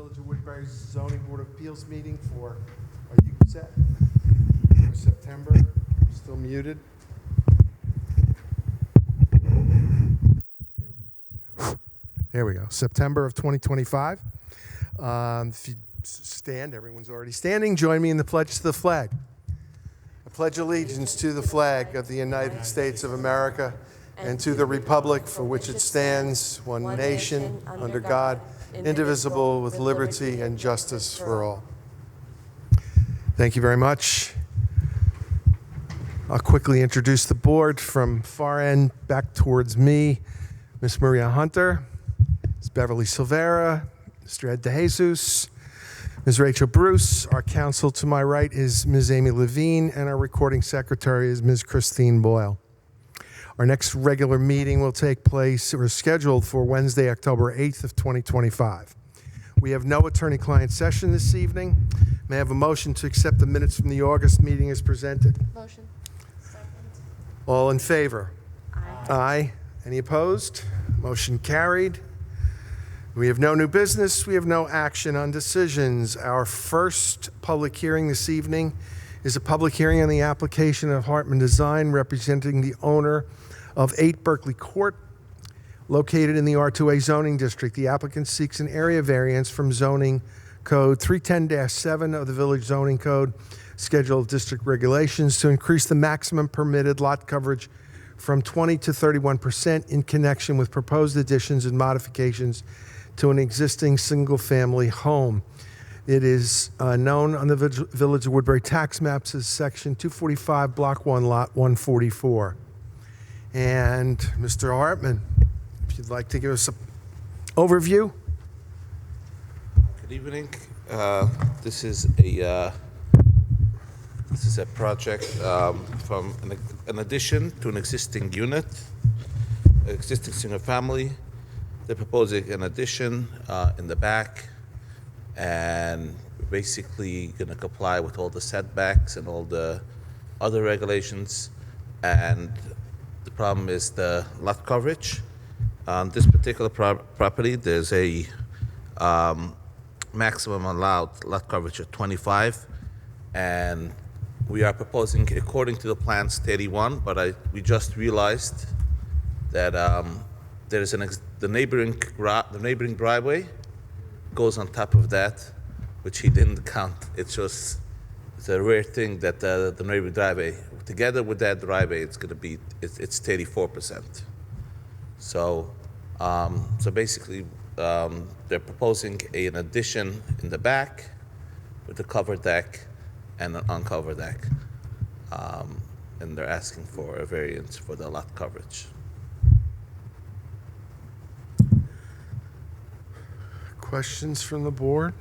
Village of Woodbury's Zoning Board of Appeals meeting for, are you set? For September, still muted. There we go, September of 2025. If you stand, everyone's already standing. Join me in the pledge to the flag. I pledge allegiance to the flag of the United States of America and to the republic for which it stands, one nation, under God, indivisible, with liberty and justice for all. Thank you very much. I'll quickly introduce the board from far end back towards me. Ms. Maria Hunter, Ms. Beverly Silvera, Mr. Ed DeJesus, Ms. Rachel Bruce. Our counsel to my right is Ms. Amy Levine, and our recording secretary is Ms. Christine Boyle. Our next regular meeting will take place, or is scheduled for Wednesday, October 8th of 2025. We have no attorney-client session this evening. May I have a motion to accept the minutes from the August meeting as presented? Motion. Second. All in favor? Aye. Aye. Any opposed? Motion carried. We have no new business. We have no action on decisions. Our first public hearing this evening is a public hearing on the application of Hartman Design representing the owner of 8 Berkeley Court, located in the R2A zoning district. The applicant seeks an area variance from zoning code 310-7 of the Village Zoning Code, Schedule of District Regulations, to increase the maximum permitted lot coverage from 20 to 31% in connection with proposed additions and modifications to an existing single-family home. It is known on the Village of Woodbury tax maps as Section 245, Block 1, Lot 144. And Mr. Hartman, if you'd like to give us an overview. Good evening. This is a project from an addition to an existing unit, existing single family. They're proposing an addition in the back, and basically going to comply with all the setbacks and all the other regulations. And the problem is the lot coverage. On this particular property, there's a maximum allowed lot coverage of 25, and we are proposing, according to the plans, 31. But we just realized that there is the neighboring driveway goes on top of that, which he didn't count. It's a rare thing that the neighboring driveway, together with that driveway, it's 34%. So basically, they're proposing an addition in the back with a covered deck and an uncovered deck, and they're asking for a variance for the lot coverage. Questions from the board?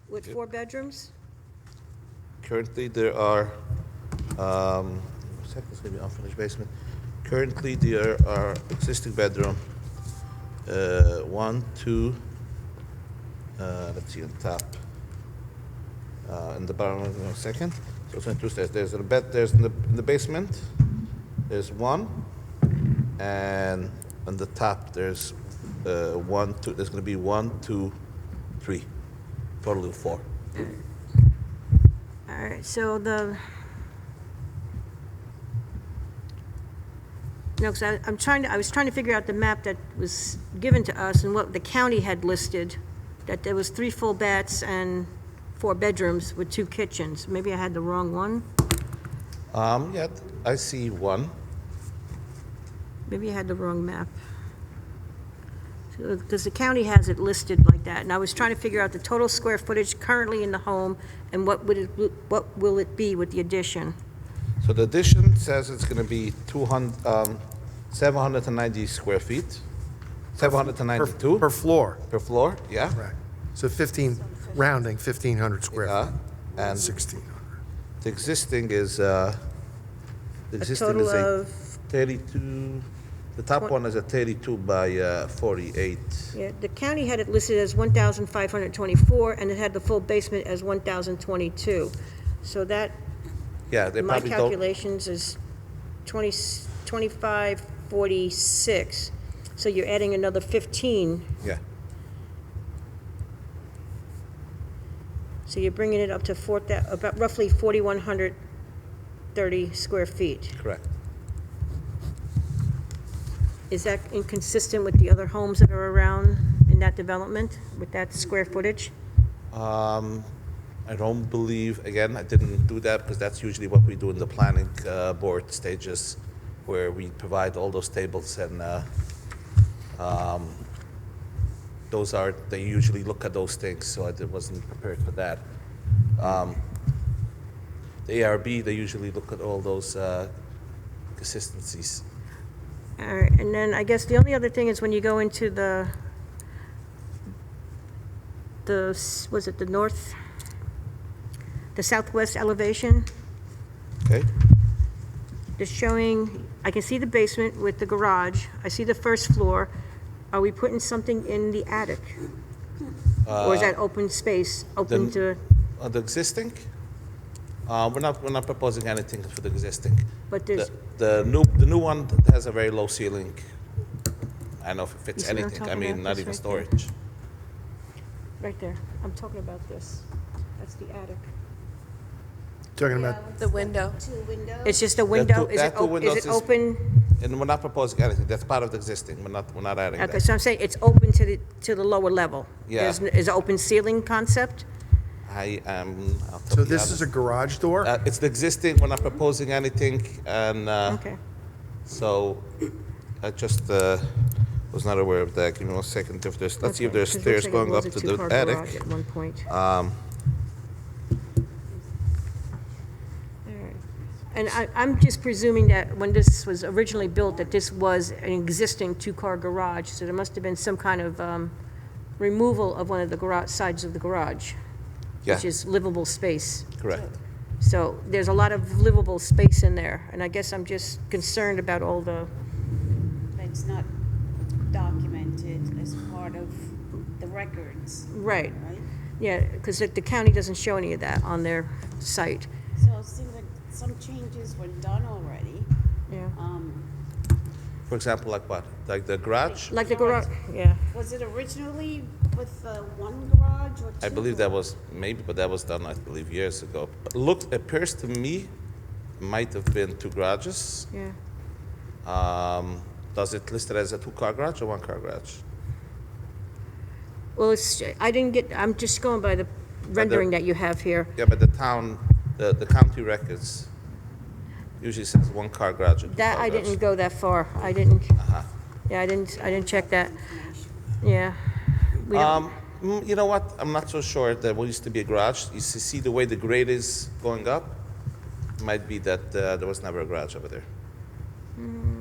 With 4 bedrooms? Currently, there are second, maybe unfinished basement. Currently, there are existing bedroom, 1, 2. Let's see on top. In the bottom, in a second. So it's 2 stairs. There's a bed. There's in the basement. There's 1, and on the top there's 1, 2. There's going to be 1, 2, 3. Total of 4. All right, so because I was trying to figure out the map that was given to us and what the county had listed, that there was 3 full baths and 4 bedrooms with 2 kitchens. Maybe I had the wrong one. Yeah, I see 1. Maybe I had the wrong map. Because the county has it listed like that, and I was trying to figure out the total square footage currently in the home and what will it be with the addition? So the addition says it's going to be 790 square feet, 792 Per floor. per floor. Yeah. Right. So 1,500 square feet. And 1,600. the existing is the existing total is of 32 The top one is a 32 by 48. Yeah, the county had it listed as 1,524, and it had the full basement as 1,022. So that, Yeah, they my probably don't. calculations is 2546. So you're adding another 15. Yeah, So you're bringing it up to about roughly 4,130 square feet. correct. Is that inconsistent with the other homes that are around in that development, with that square footage? I don't believe, again, I didn't do that because that's usually what we do in the planning board stages, where we provide all those tables and they usually look at those things, so I wasn't prepared for that. The ARB, they usually look at all those consistencies. All right, and then I guess the only other thing is when you go into the, was it the southwest elevation? Okay? They're showing, I can see the basement with the garage, I see the first floor. Are we putting something in the attic? Or is that open space, open to, The existing, we're not proposing anything for the existing. but there's, The new one has a very low ceiling. I don't know if it You fits see what I'm anything. I talking mean, about? not This even right there? storage. right there, I'm talking about this. That's the attic. Talking about, The window. It's just a window, is that it, two is windows it is- open? And we're not proposing anything. That's part of the existing. We're not adding Okay, that. so I'm saying it's open to the lower level? Yeah. Is it open ceiling concept? I'll tell so you this is a honest. garage door? It's the existing. We're not proposing anything, and Okay. so I just was not aware of that. Give me 1 second. Let's see if Okay, there's 'cause it stairs looks like it going was up a to two-car the garage attic. At one point. And I'm just presuming that when this was originally built, that this was an existing two-car garage, so there must have been some kind of removal of one of the garage, sides of the garage, Yeah, which is livable space. correct. So there's a lot of livable space in there, and I guess I'm just concerned about all the, It's not documented as part of the records, right, right? yeah, because the county doesn't show any of that on their site, So it seems like some changes were done already. yeah. For example, like what? Like the garage? Like the garage, yeah. Was it originally with one garage or two? I believe that was maybe, but that was done, I believe, years ago. But appears to me, might have been 2 garages. Yeah. Does it list it as a 2-car garage or 1-car garage? Well, I'm just going by the rendering that you have here. Yeah, but the county records usually says 1-car garage or 2-car That, I garage. didn't go that far. I didn't, yeah, I didn't check that. Yeah. We don't- You know what? I'm not so sure. There used to be a garage. You see the way the grade is going up? Might be that there was never a garage over there.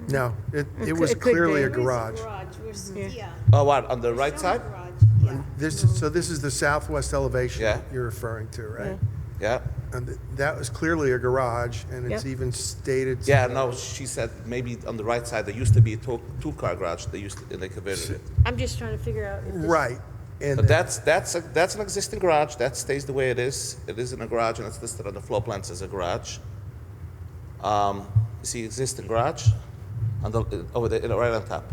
No, it could- was it could clearly be. a There is garage. Where's, Yeah. yeah. Oh, what? On the right side? Garage, yeah. This is the southwest elevation Yeah. you're referring to, right? Yeah. And that was clearly a garage, and it's Yep. even stated. Yeah, no, she said maybe on the right side, there used to be a 2-car garage. They converted it. I'm just trying to figure out if this. Right. And But that's an existing garage. That stays the way it is. It is in a garage, and it's listed on the floor plans as a garage. You see existing garage over there, right on top.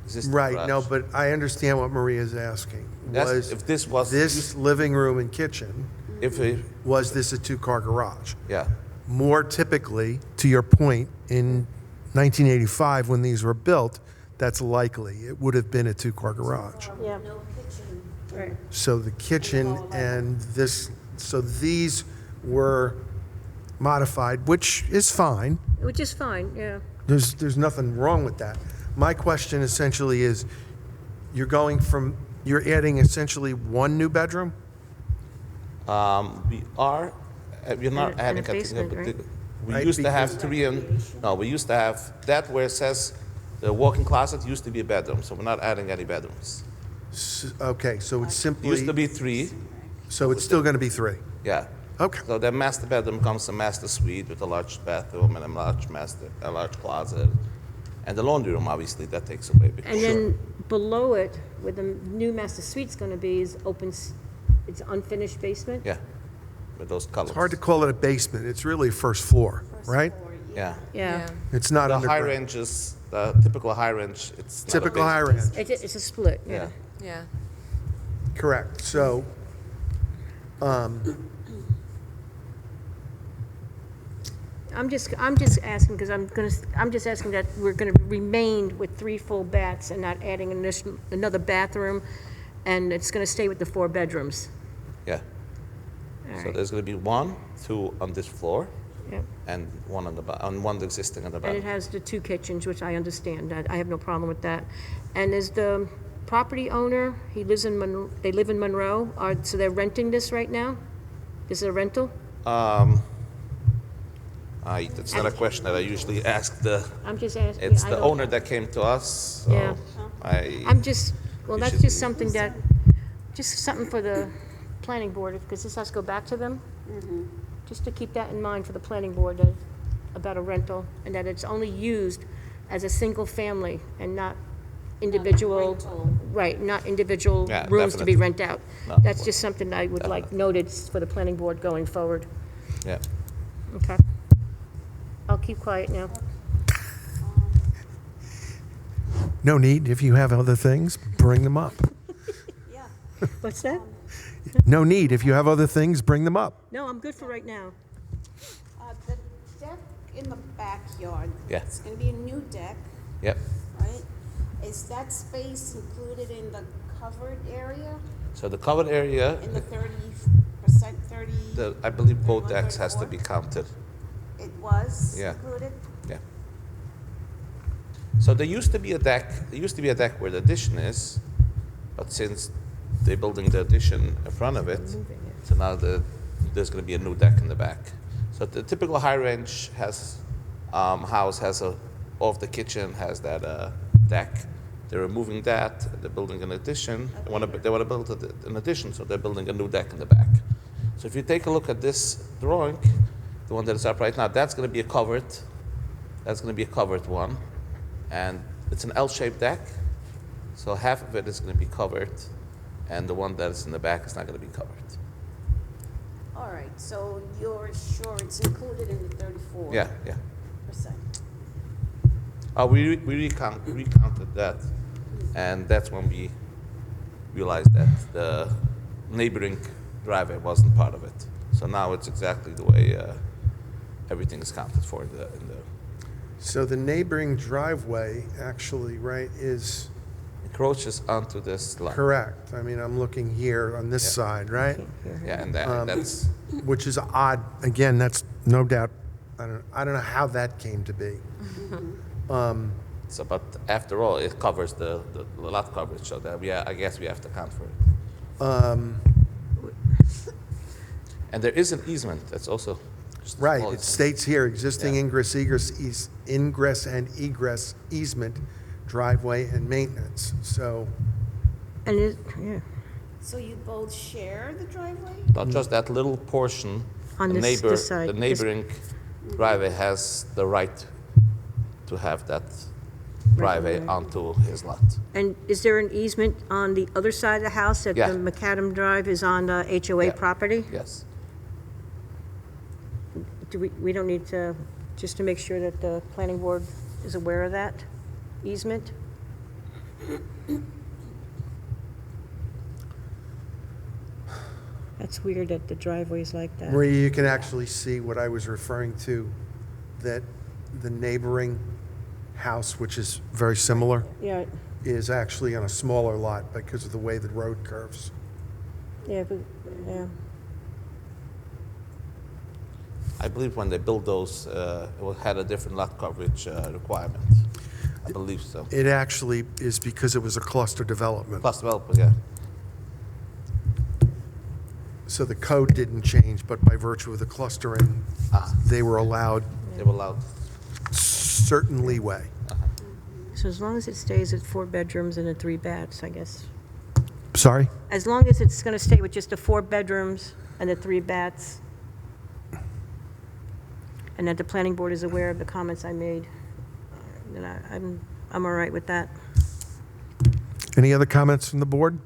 Existing Right, garage. no, but I understand what Maria's asking. Yes, if this was This living room and kitchen, if was this a 2-car garage? yeah. More typically, to your point, in 1985, when these were built, that's likely. It would have been a 2-car garage. Yeah, No kitchen. right. So the kitchen and this, so these were modified, which is fine. Which is fine, yeah. There's nothing wrong with that. My question essentially is, you're adding essentially 1 new bedroom? We're not And adding a basement, but right? we Right, used to have because- we used to have that where it says the walk-in closet used to be a bedroom, so we're not adding any bedrooms. Okay, so it's simply, Used to be 3, so it's still going to be 3? yeah. Okay, So the master bedroom becomes a master suite with a large bathroom and a large closet. And the laundry room, obviously, that takes away. And then below it, where the new master suite's gonna be, is it's unfinished basement? Yeah, with those colors. It's hard to call it a basement. It's really first floor, right? Yeah. Yeah. It's not The high underground. range is, the typical high range, it's not a Typical high basement. range, It's a split, yeah. Yeah. Yeah. correct. So, I'm just asking, because I'm just asking that we're gonna remain with 3 full baths and not adding another bathroom, and it's gonna stay with the 4 bedrooms. Yeah. All So right. there's going to be 1, 2 on this floor, Yep. and 1 on the one existing on the And it bottom. has the 2 kitchens, which I understand, that I have no problem with that. And is the property owner, they live in Monroe, so they're renting this right now? This is a rental? That's not a question that I usually ask the. I'm just asking. It's I the don't- owner that came to us. So Yeah. I'm just, well, You that's should just be- something that, just something for the planning board, because this has to go back to them. Just to keep that in mind for the planning board, about a rental, and that it's only used as a single family and not individual, right, not individual Yeah, rooms to be definitely. rent out. No, That's just something I would like noted for the planning board going forward. Yeah. Okay. I'll keep quiet now. no need. If you have other things, bring them up. Yeah. What's that? No need. If you have other things, bring them up. No, I'm good for right now. The deck in the backyard. Yeah. It's gonna be a new deck, Yep. right? Is that space included in the covered area, So the covered area, in the 30%, 30? I believe both 31, decks has to 34? be counted. It was Yeah. included? Yeah. So there used to be a deck. There used to be a deck where the addition is, but since they're building the addition in front of it, so now there's going to be a new deck in the back. So the typical high range house has off the kitchen has that deck. They're removing that. They're building an addition. They want to build an addition, so they're building a new deck in the back. So if you take a look at this drawing, the one that is up right now, that's going to be a covered. That's going to be a covered one, and it's an L-shaped deck. So half of it is going to be covered, and the one that is in the back is not going to be covered. All right, so you're sure it's included in the 34%? Yeah, yeah. We recounted that, and that's when we realized that the neighboring driveway wasn't part of it. So now it's exactly the way everything is counted for in the. So the neighboring driveway actually, right, is Encroaches onto this line. correct. I mean, I'm looking here on this Yeah. side, right? Yeah, and that's Which is odd. Again, that's no doubt. I don't know how that came to be. so. But after all, it covers the lot coverage, so that I guess we have to count for it. And there is an easement. That's also just a Right. small It easement. states here existing Yeah. ingress and egress easement, driveway and maintenance. So And yeah, So you both share the driveway? Not just that little portion. On the this side, the this- neighboring driveway has the right to have that driveway right. onto his lot. and is there an easement on the other side of the house that Yeah. the macadam Drive is on the HOA Yeah. property? Yes. We don't need to, just to make sure that the planning board is aware of that easement? That's weird that the driveway's like that. Maria, you can actually see what I was referring to, that the neighboring house, which is very similar, Yeah, is actually on a smaller lot because of the way the road curves. yeah, yeah. I believe when they built those, it had a different lot coverage requirement. I believe so. It actually is because it was a cluster development. Plus developer, yeah. So the code didn't change, but by virtue of the clustering, they were allowed They were allowed. certain leeway. So as long as it stays at 4 bedrooms and 3 baths, I guess. Sorry? As long as it's going to stay with just the 4 bedrooms and the 3 baths, and that the planning board is aware of the comments I made, then I'm all right with that. Any other comments from the board?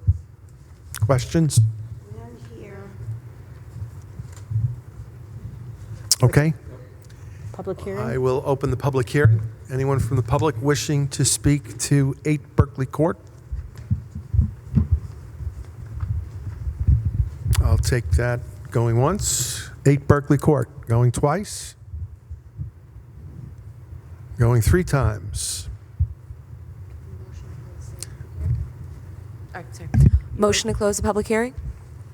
Questions? None here. Okay. Public I hearing? will open the public hearing. Anyone from the public wishing to speak to 8 Berkeley Court? I'll take that going once. 8 Berkeley Court, going twice? Going 3 times. All right, sorry. Motion to close the public hearing?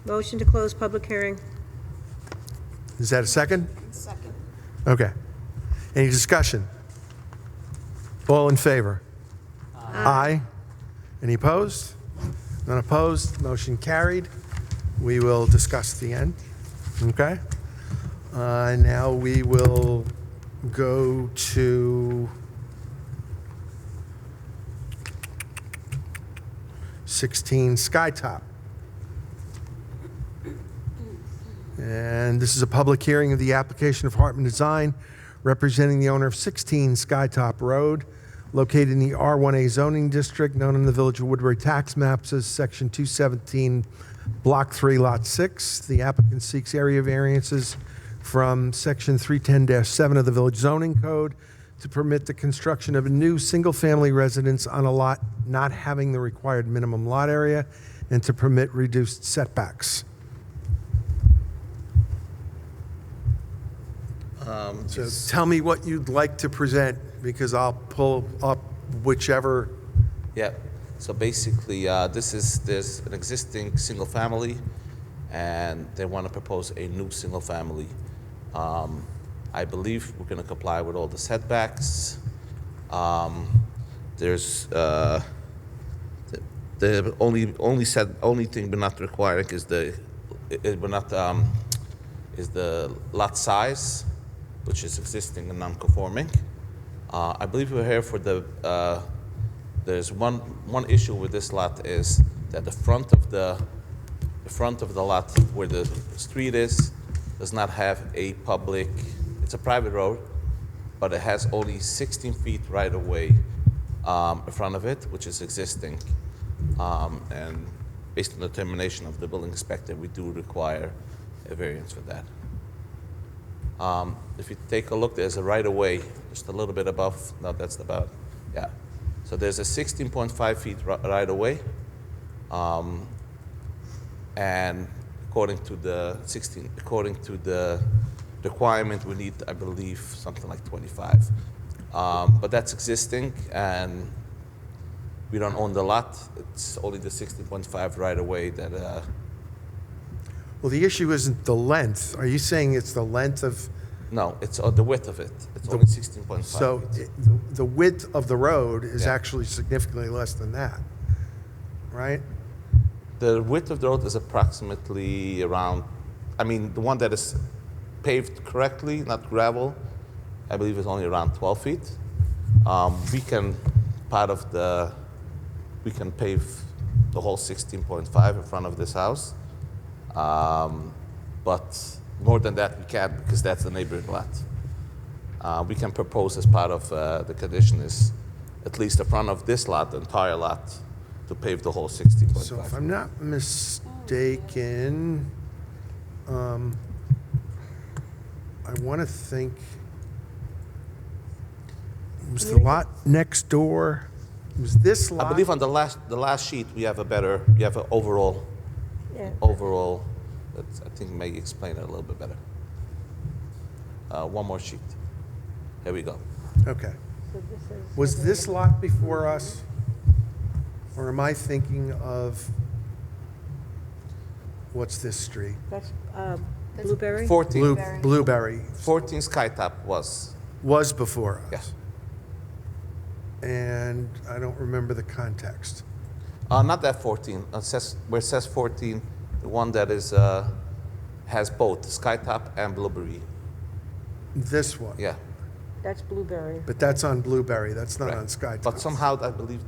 Motion to close public hearing? Is that a second? Second. Okay. Any discussion? All in favor? Aye. Any opposed? None opposed, motion carried. We will discuss the end, okay? Now we will go to 16 Skytop. And this is a public hearing of the application of Hartman Design, representing the owner of 16 Skytop Road, located in the R1A zoning district, known in the Village of Woodbury tax maps as Section 217, Block 3, Lot 6. The applicant seeks area variances from Section 310-7 of the Village Zoning Code to permit the construction of a new single-family residence on a lot not having the required minimum lot area and to permit reduced setbacks. So tell me what you'd like to present, because I'll pull up whichever. Yeah, so basically, there's an existing single family, and they want to propose a new single family. I believe we're going to comply with all the setbacks. There's the only thing we're not requiring is the lot size, which is existing and non-conforming. I believe we're here for there's one issue with this lot is that the front of the lot where the street is does not have a public, it's a private road, but it has only 16 feet right of way in front of it, which is existing. And based on the determination of the building inspector, we do require a variance for that. If you take a look, there's a right-of-way just a little bit above. No, that's about, yeah. So there's a 16.5 feet right-of-way, and according to the requirement, we need, I believe, something like 25. But that's existing, and we don't own the lot. It's only the 16.5 right-of-way that. Well, the issue isn't the length. Are you saying it's the length of? No, it's the width of it. It's only 16.5. So feet. the width of the road is Yeah. actually significantly less than that, right? The width of the road is approximately around, I mean, the one that is paved correctly, not gravel, I believe is only around 12 feet. We can pave the whole 16.5 in front of this house. But more than that we can't, because that's the neighboring lot. We can propose as part of the condition is at least the front of this lot, the entire lot, to pave the whole 16.5. So if I'm not mistaken, I want to think, was the lot next door, was this lot? I believe on the last sheet we have an overall. Yeah. Overall, I think May explain it a little bit better. One more sheet. Here we go. Okay. Was this lot before us? Or am I thinking of, what's this street? That's Blueberry? 14 Blueberry 14 Skytop was. was before us. Yes. And I don't remember the context. Not that 14. Where it says 14, the one that is has both Skytop and Blueberry. This one. Yeah. That's Blueberry. But that's on Blueberry, that's not Right. on Skytop. But somehow I believe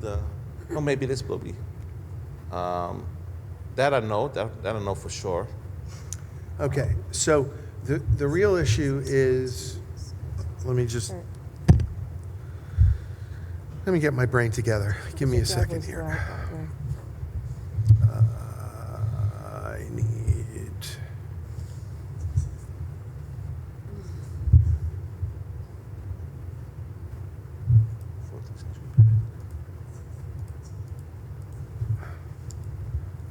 maybe it is Blueberry. That I know. That I don't know for sure. Okay, so the real issue is, let me just, Let me get my brain together. Give me a second here. I need...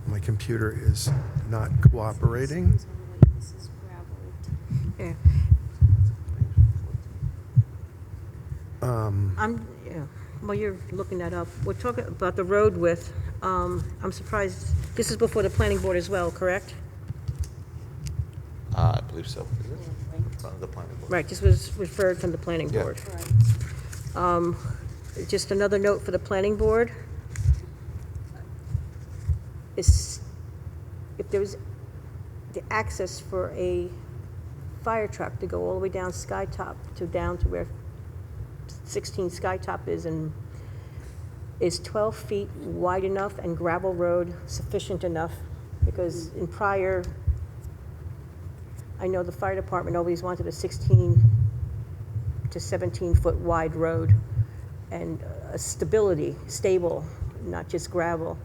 My computer is not cooperating. This is gravel. Yeah. Well, you're looking that up. We're talking about the road width. I'm surprised, this is before the planning board as well, correct? I believe so. Is it? In front of the planning board. Right, this was referred from the planning Yeah. board. Right. Just another note for the planning board. Is, if there's the access for a fire truck to go all the way down Skytop down to where 16 Skytop is, and is 12 feet wide enough and gravel road sufficient enough? Because in prior, I know the fire department always wanted a 16 to 17-foot wide road and a stable, not just gravel.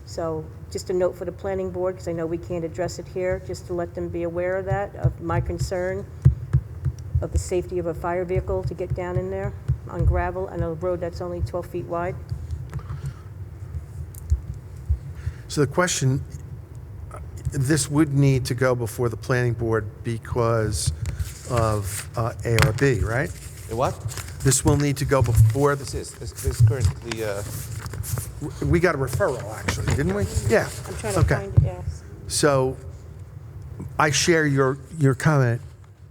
So just a note for the planning board, because I know we can't address it here, just to let them be aware of that, of my concern of the safety of a fire vehicle to get down in there on gravel and a road that's only 12 feet wide. So the question, this would need to go before the planning board because of ARB, right? What? This will need to go before, This is currently, we got a referral, actually, didn't we? Yeah. I'm trying to Okay. find it, yeah. So I share your comment,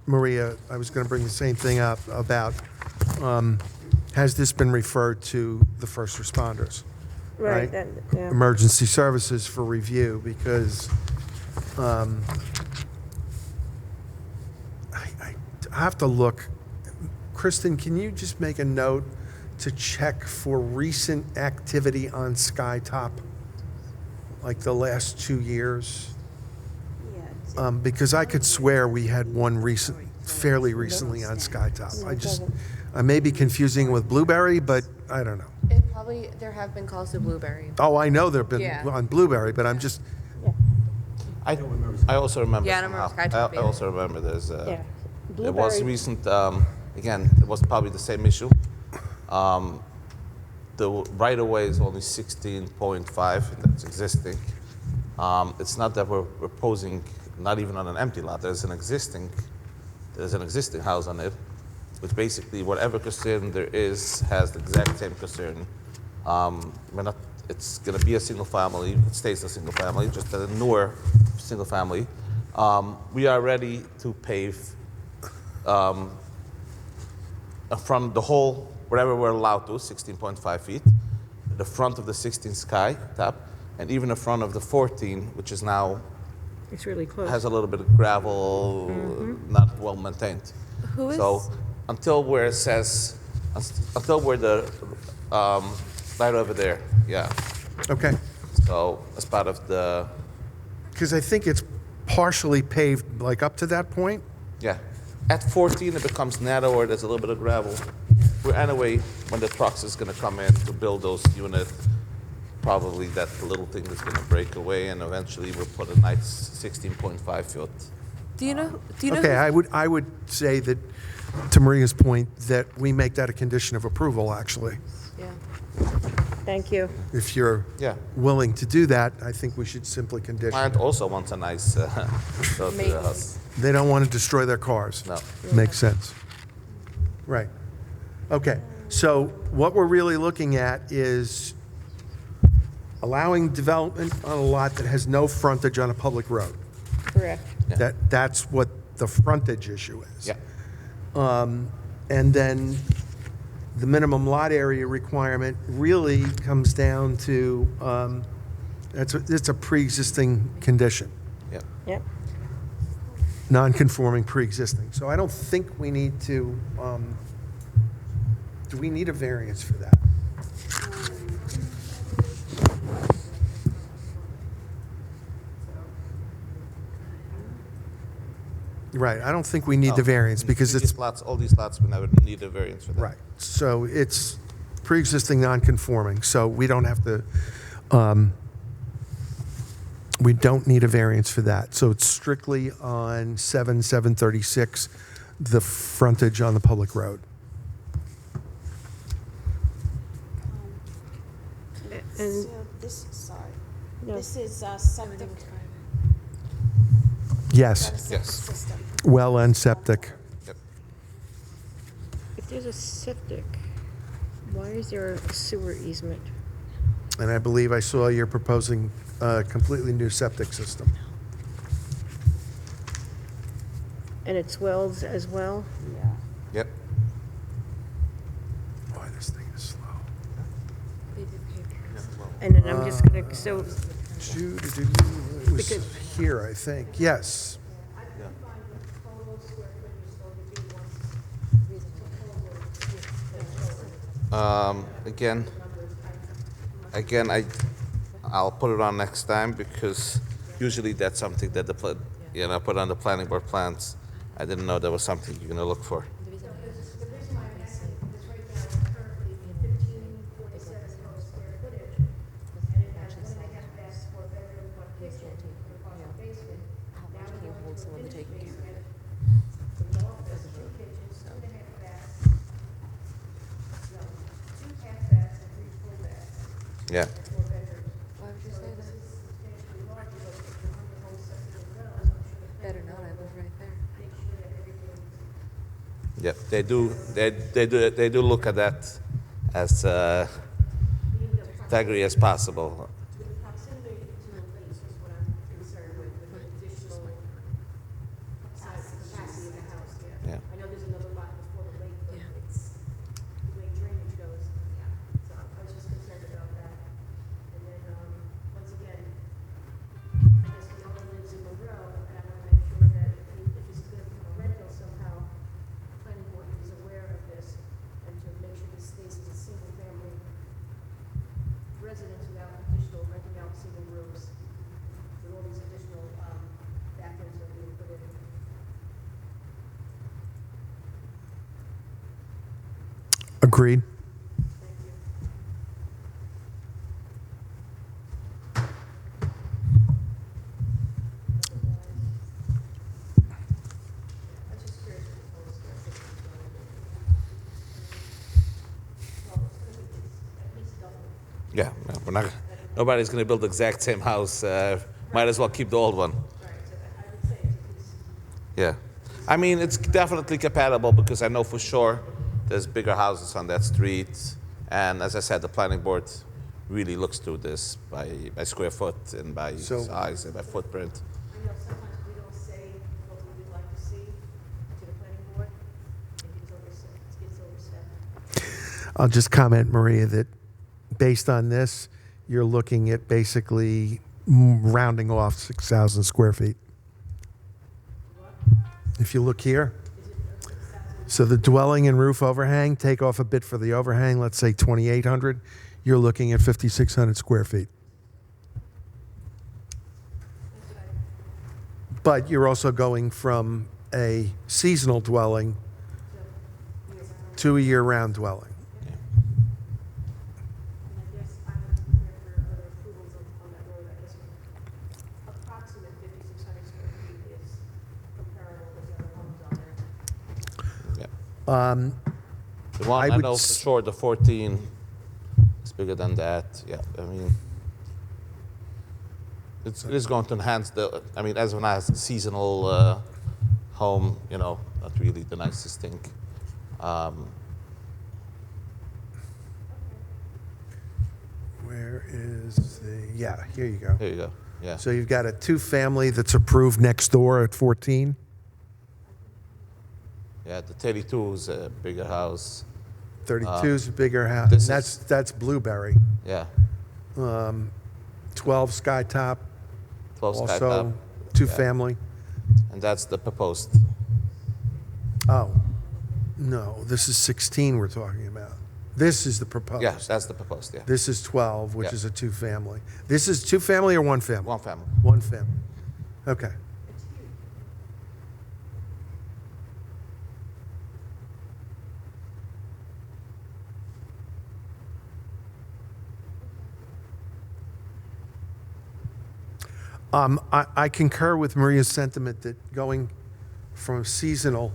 Maria. I was going to bring the same thing up about, has this been referred to the first responders? Right, that, yeah. Emergency services for review, because I have to look. Kristen, can you just make a note to check for recent activity on Skytop, like the last 2 years? Yeah, it's- Because I could swear we had one fairly recently on Skytop. I may be confusing with Blueberry, but I don't know. There have been calls to Blueberry. Oh, I know there've been Yeah. on Blueberry, but I'm just, I also remember. Yeah, I don't remember somehow. Skytop I either. also remember there's, Yeah. there was Blueberry- recent, again, it was probably the same issue. The right-of-way is only 16.5, that's existing. It's not that we're proposing, not even on an empty lot, there's an existing house on it, which basically whatever concern there is has the exact same concern. It's gonna be a single family, it stays a single family, just a newer single family. We are ready to pave from the whole, wherever we're allowed to, 16.5 feet, the front of the 16 Sky Tap, and even the front of the 14, which is now, It's really close. has a little bit of gravel, not well maintained. Who is- So until where it says, until where the, right over there, yeah. okay. So as part of the, Because I think it's partially paved, like up to that point. yeah. At 14, it becomes narrower, there's a little bit of gravel. Anyway, when the trucks is gonna come in to build those units, probably that little thing is gonna break away, and eventually we'll put a nice 16.5 foot. Do you know? Okay, I would say that, to Maria's point, that we make that a condition of approval, actually. Yeah. Thank you. If you're Yeah. willing to do that, I think we should simply condition. Client also wants a nice road to the Maintenance. house. They don't want to destroy their cars. No. Makes sense. Right. Okay, so what we're really looking at is allowing development on a lot that has no frontage on a public road. Correct. Yeah. That's what the frontage issue is. Yeah. And then the minimum lot area requirement really comes down to, it's a pre-existing condition, Yeah. Yep. non-conforming pre-existing. So I don't think we need to, do we need a variance for that? Right, I don't think we need the variance because it's, Previous lots, all these lots, we never need a variance for that. right. So it's, pre-existing non-conforming, so we don't have to, we don't need a variance for that. So it's strictly on 736, the frontage on the public road. And- So this, sorry, No. this is septic. Yes, Septic Yes. system. well and septic. Yep. If there's a septic, why is there a sewer easement? And I believe I saw you're proposing a completely new septic system. And it's wells as well? Yeah. Yep. Boy, this thing is slow. And then I'm just gonna, so, It was Because- here, I think. Yes. Again, I'll put it on next time because usually that's something that put on the planning board plans. I didn't know that was something you're gonna look for. Yeah. Why would you say that? Better not, I live right there. Yep. They do look at that as integrity as possible. Proximity to the lakes is what I'm concerned with additional capacity of the house, yeah. Yeah. I know there's another lot before the lake, but Yeah. it's, the way drainage goes, yeah. So I was just concerned about that. And then, once again, I guess the owner lives in Monroe, and I want to make sure that if this is going to become a rental somehow, the planning board is aware of this, and to make sure this stays as a single-family residence without additional renting out single rooms, with all these additional, bathrooms that are being put in. Agreed. Yeah. No, we're not. Nobody's gonna build the exact same house. Might as well keep the old one. Yeah. I mean, it's definitely compatible because I know for sure there's bigger houses on that street. And as I said, the planning board really looks through this by square foot and by So- size and by footprint. I know sometimes we don't say what we would like to see to the planning board, it gets overstepped. I'll just comment, Maria, that based on this, you're looking at basically rounding off 6,000 square feet. If you look here, so the dwelling and roof overhang, take off a bit for the overhang, let's say 2,800, you're looking at 5,600 square feet. But you're also going from a seasonal dwelling to a year-round dwelling. And I guess I'm prepared for other approvals on that road, I guess approximate 5,600 square feet is comparable with other homes on there. Yeah. The one I I would know for s- sure, the 14 is bigger than that. Yeah, I mean, it is going to enhance the. I mean, as when I has a seasonal home, not really the nicest thing. Where is the, yeah, here you go. Here you go. Yeah. So you've got a two-family that's approved next door at 14. Yeah, the 32 is a bigger house. 32 is a bigger house. this That's Blueberry. Yeah, 12 Skytop, 12 sky also top, two-family. and that's the proposed. Oh, no, this is 16 we're talking about. This is the proposed. Yeah, that's the proposed. Yeah, This is 12, which Yeah. is a two-family. This is two-family or one family? one family. One family. Okay. I concur with Maria's sentiment that going from seasonal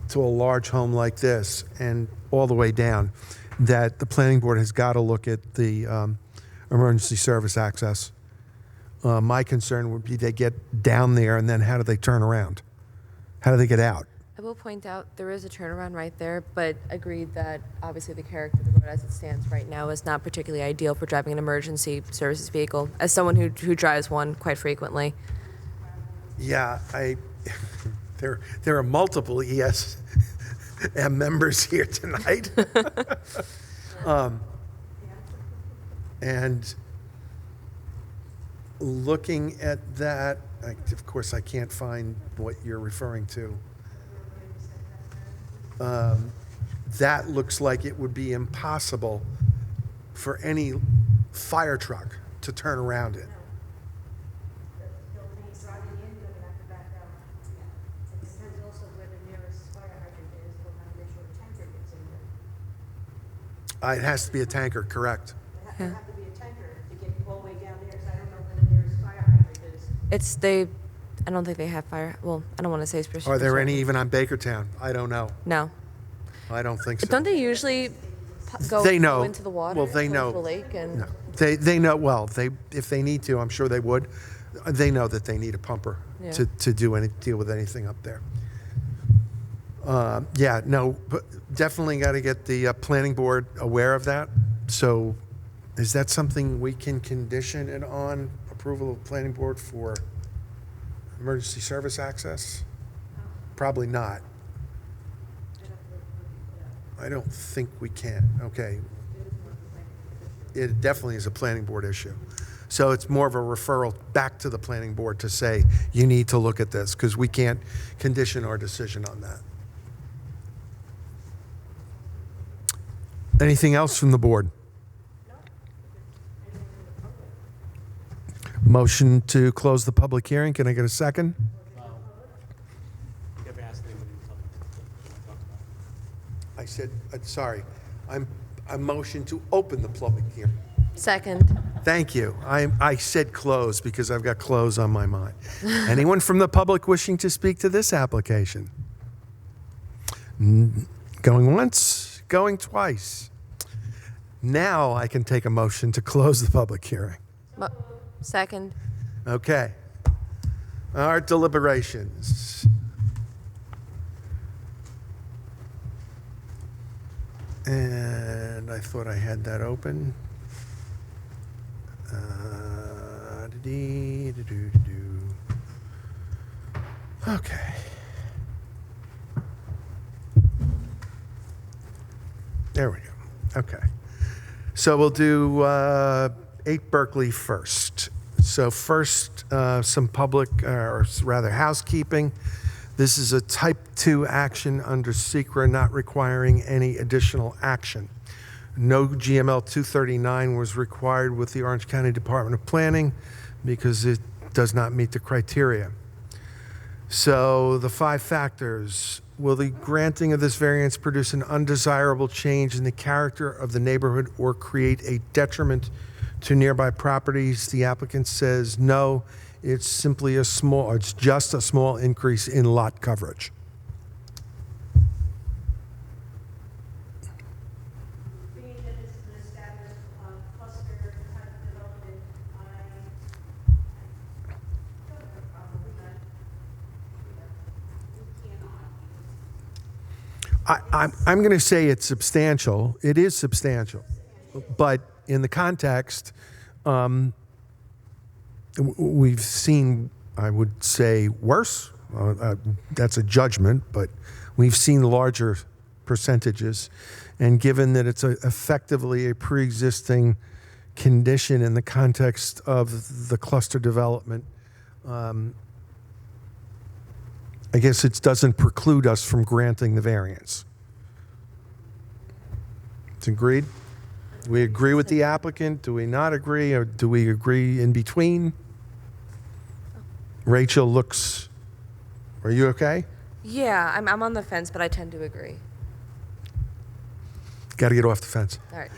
to a large home like this and all the way down, that the planning board has got to look at the emergency service access. My concern would be they get down there and then how do they turn around? How do they get out? I will point out there is a turnaround right there, but agreed that obviously the character of the road as it stands right now is not particularly ideal for driving an emergency services vehicle. As someone who drives one quite frequently, Yeah, there are multiple ESM members here tonight. And looking at that, of course, I can't find what you're referring to. That looks like it would be impossible for any fire truck to turn around it. When he's driving in, you're gonna have to back out. It depends also where the nearest fire hydrant is, we'll have to make sure a tanker gets in there. It has to be a tanker, correct? It have to be a tanker to get all the way down there, because I don't know where the nearest fire hydrant is. I don't think they have fire. Well, I don't want to say specifically. Are there any even on Bakertown? I don't know. No. I don't think so. But don't they usually go into the water? Well, they go know. into the lake and No. They know, well, if they need to, I'm sure they would. They know that they need a pumper Yeah. to deal with anything up there. Yeah, no, but definitely got to get the planning board aware of that. So is that something we can condition it on, approval of planning board for emergency service access? Probably not. I don't think we can. Okay. It definitely is a planning board issue. So it's more of a referral back to the planning board to say, you need to look at this, because we can't condition our decision on that. Anything else from the board? Motion to close the public hearing. Can I get a second? I said, sorry, I motion to open the public hearing. second. Thank you. I said close because I've got close on my mind. Anyone from the public wishing to speak to this application? Going once, going twice. Now I can take a motion to close the public hearing. Second. Okay. Our deliberations. And I thought I had that open. Okay. There we go. Okay. So we'll do 8 Berkeley first. So first, some public, or rather housekeeping. This is a type 2 action under SECRA, not requiring any additional action. No GML 239 was required with the Orange County Department of Planning because it does not meet the criteria. So the 5 factors. Will the granting of this variance produce an undesirable change in the character of the neighborhood or create a detriment to nearby properties? The applicant says no. It's just a small increase in lot coverage. Being that this is an established cluster type of development, I don't have a problem with that. We cannot. I'm going to say it's substantial. It is substantial. But in the context, we've seen, I would say, worse. That's a judgment, but we've seen larger percentages. And given that it's effectively a pre-existing condition in the context of the cluster development, I guess it doesn't preclude us from granting the variance. It's agreed? Do we agree with the applicant? Do we not agree? Or do we agree in between? Rachel looks, are you okay? Yeah, I'm on the fence, but I tend to agree. Got to get off the fence. All right.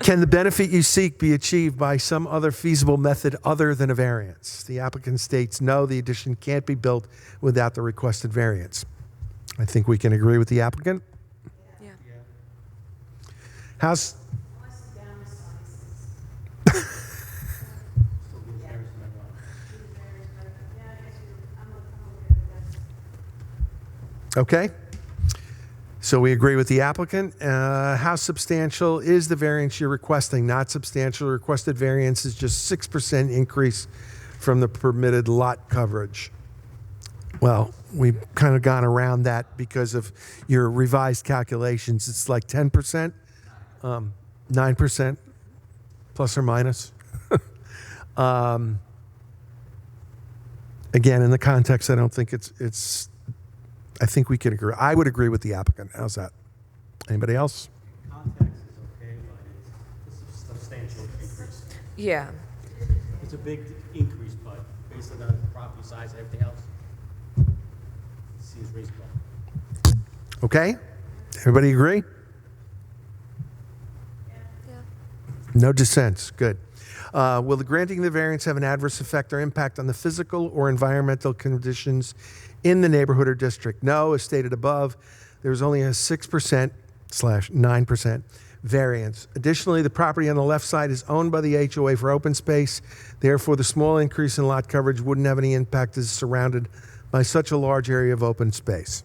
Can the benefit you seek be achieved by some other feasible method other than a variance? The applicant states no, the addition can't be built without the requested variance. I think we can agree with the applicant. Yeah. How's, okay. So we agree with the applicant. How substantial is the variance you're requesting? Not substantial. Requested variance is just 6% increase from the permitted lot coverage. Well, we've kind of gone around that because of your revised calculations. It's like 10%, 9%, plus or minus. Again, in the context, I don't think it's. I think we could agree. I would agree with the applicant. How's that? Anybody else? Context is okay, but it's a substantial increase. Yeah. It's a big increase, but based on the property size and everything else, it seems reasonable. Okay. Everybody agree? Yeah. No dissents. Good. Will the granting of the variance have an adverse effect or impact on the physical or environmental conditions in the neighborhood or district? No, as stated above, there is only a 6%/9% variance. Additionally, the property on the left side is owned by the HOA for open space. Therefore, the small increase in lot coverage wouldn't have any impact as it's surrounded by such a large area of open space.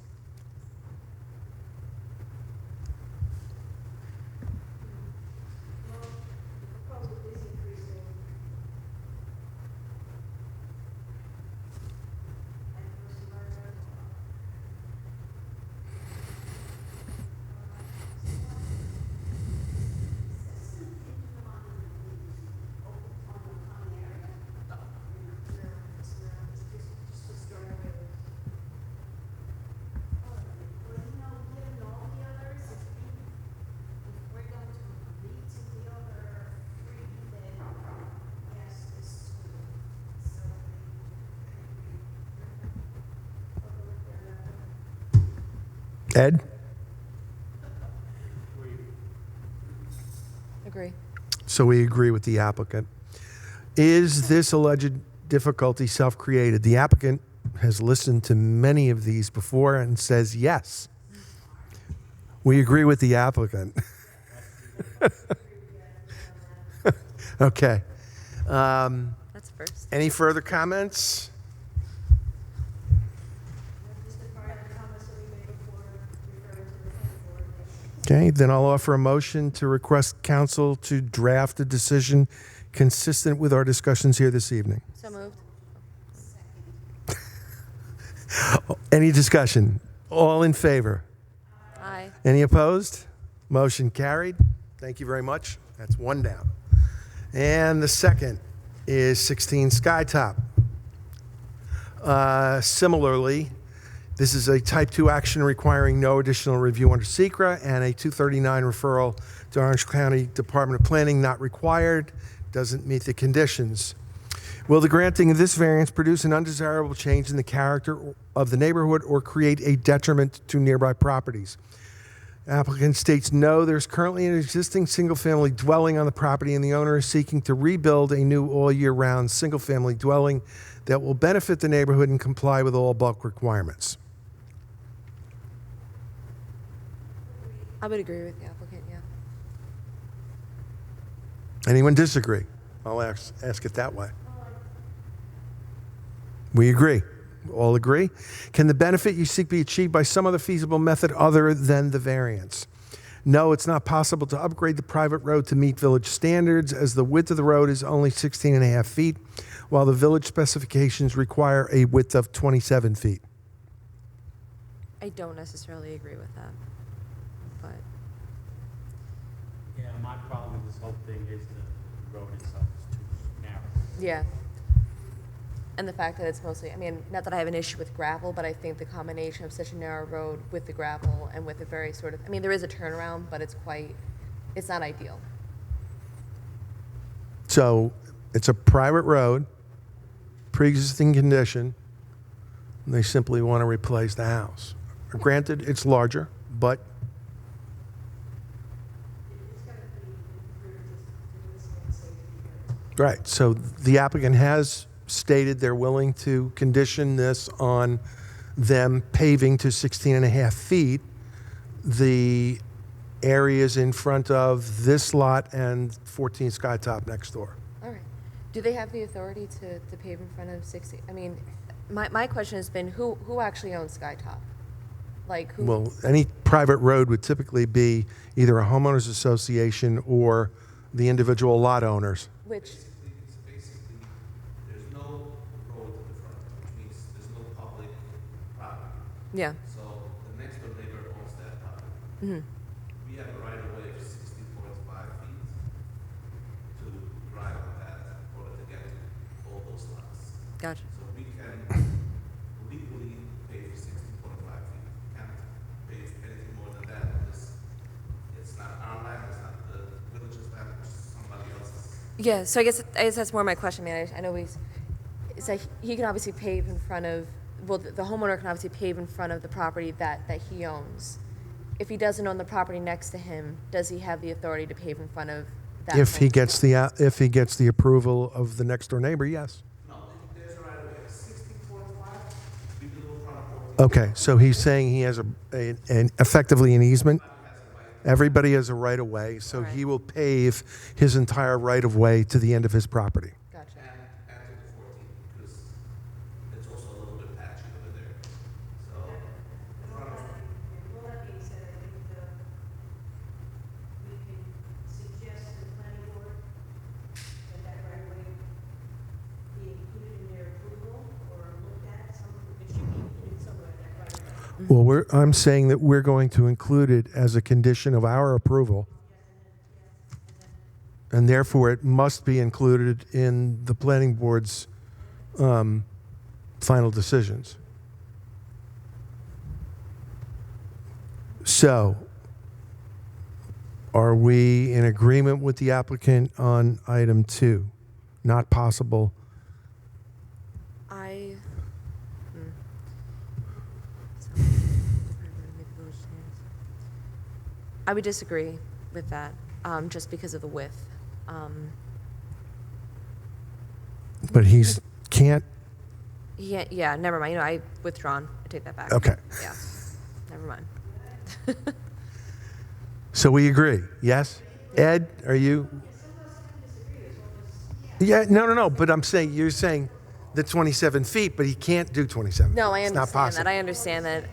Ed? Agree. So we agree with the applicant. Is this alleged difficulty self-created? The applicant has listened to many of these before and says yes. We agree with the applicant. Okay. That's first. Any further comments? Okay, then I'll offer a motion to request council to draft a decision consistent with our discussions here this evening. So moved. Any discussion? All in favor? Aye. Any opposed? Motion carried. Thank you very much. That's one down. And the second is 16 Skytop. Similarly, this is a type 2 action requiring no additional review under SECRA and a 239 referral to Orange County Department of Planning not required. Doesn't meet the conditions. Will the granting of this variance produce an undesirable change in the character of the neighborhood or create a detriment to nearby properties? Applicant states no, there's currently an existing single-family dwelling on the property and the owner is seeking to rebuild a new all-year-round single-family dwelling that will benefit the neighborhood and comply with all bulk requirements. I would agree with the applicant, yeah. Anyone disagree? I'll ask it that way. We agree. All agree? Can the benefit you seek be achieved by some other feasible method other than the variance? No, it's not possible to upgrade the private road to meet village standards as the width of the road is only 16 and a half feet, while the village specifications require a width of 27 feet. I don't necessarily agree with that, but Yeah, my problem with this whole thing is the road itself is too narrow. yeah. And the fact that it's mostly, I mean, not that I have an issue with gravel, but I think the combination of such a narrow road with the gravel and with a very sort of, I mean, there is a turnaround, but it's not ideal. So it's a private road, pre-existing condition, and they simply want to replace the house. Granted, it's larger, but Right, so the applicant has stated they're willing to condition this on them paving to 16 and a half feet the areas in front of this lot and 14 Skytop next door. All right. Do they have the authority to pave in front of 60? I mean, my question has been, who actually owns Skytop? Like, who? Well, any private road would typically be either a homeowners association or the individual lot owners. Which, It's basically, there's no road to the front, which means there's no public property. yeah. So the next door neighbor owns that property. We have a right of way of 60.5 feet to drive on that in order to get to all those lots. Gotcha. So we can legally pave 60.5 feet. Can't pave anything more than that because it's not our land, it's not the village's land, it's somebody else's. Yeah, so I guess that's more my question, man. I know it's like he can obviously pave in front of, well, the homeowner can obviously pave in front of the property that he owns. If he doesn't own the property next to him, does he have the authority to pave in front of that? If he home? if he gets the approval of the next door neighbor, yes. No, there's a right of way, 60.5, we do in front of 14. Okay, so he's saying he has effectively an easement. Everybody has a right of way, so he will pave his entire right of way to the end of his property. Gotcha. And to the 14, because it's also a little bit patchy over there. So, All that being said, I think we can suggest to the planning board that right away be included in their approval or looked at, it should be included somewhere in that right away. Well, I'm saying that we're going to include it as a condition of our approval, and therefore it must be included in the planning board's final decisions. So, are we in agreement with the applicant on item 2? Not possible. I would disagree with that, just because of the width. But he's can't. Yeah, never mind. I withdrawn. I take that back. Okay. Yeah, never mind. So we agree, yes? Ed, are you? Yeah, no, but I'm saying, you're saying the 27 feet, but he can't do 27. No, I It's not understand possible. that. I understand that.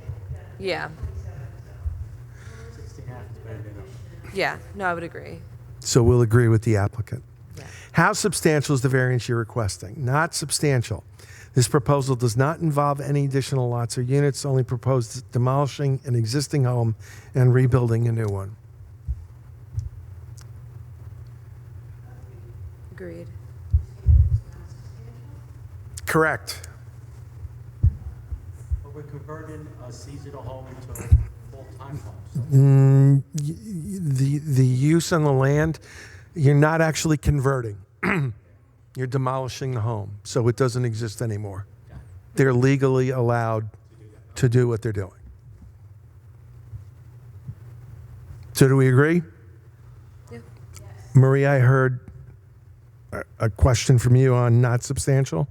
Yeah. 16 and a half is better than enough. Yeah. No, I would agree. So we'll agree with the applicant. Yeah. How substantial is the variance you're requesting? Not substantial. This proposal does not involve any additional lots or units, only proposed demolishing an existing home and rebuilding a new one. Agreed. Correct. But we're converting a seasonal home into a full-time home. So The use on the land, you're not actually converting. You're demolishing the home, so it doesn't exist anymore. They're legally allowed to do what they're doing. So do we agree? Yeah. Marie, I heard a question from you on not substantial.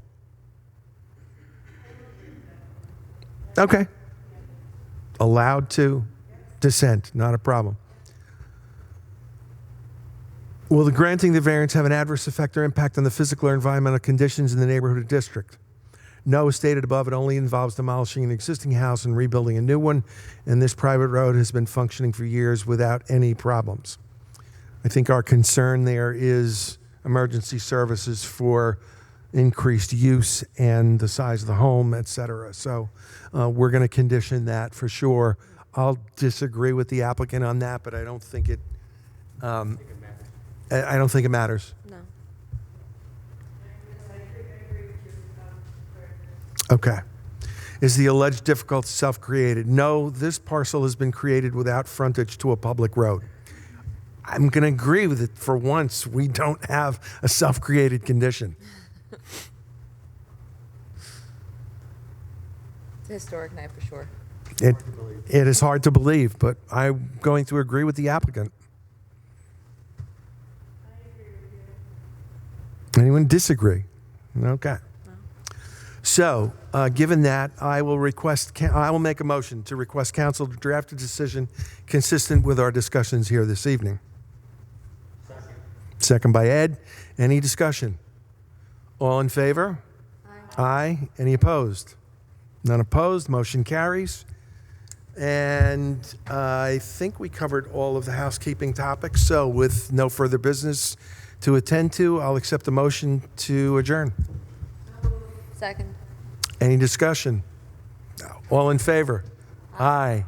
Okay. Allowed to dissent, not a problem. Will the granting the variance have an adverse effect or impact on the physical or environmental conditions in the neighborhood or district? No, as stated above, it only involves demolishing an existing house and rebuilding a new one, and this private road has been functioning for years without any problems. I think our concern there is emergency services for increased use and the size of the home, et cetera. So we're going to condition that for sure. I'll disagree with the applicant on that, but I don't think it. I don't think it matters. No. Okay. Is the alleged difficulty self-created? No, this parcel has been created without frontage to a public road. I'm going to agree with it. For once, we don't have a self-created condition. It's a historic night for sure. It is hard to believe, but I'm going to agree with the applicant. Anyone disagree? Okay. So, given that, I will make a motion to request council to draft a decision consistent with our discussions here this evening. Second by Ed. Any discussion? All in favor? Aye. Any opposed? None opposed. Motion carries. And I think we covered all of the housekeeping topics. So with no further business to attend to, I'll accept the motion to adjourn. Second. Any discussion? No. All in favor? Aye.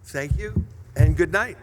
Thank you and good night.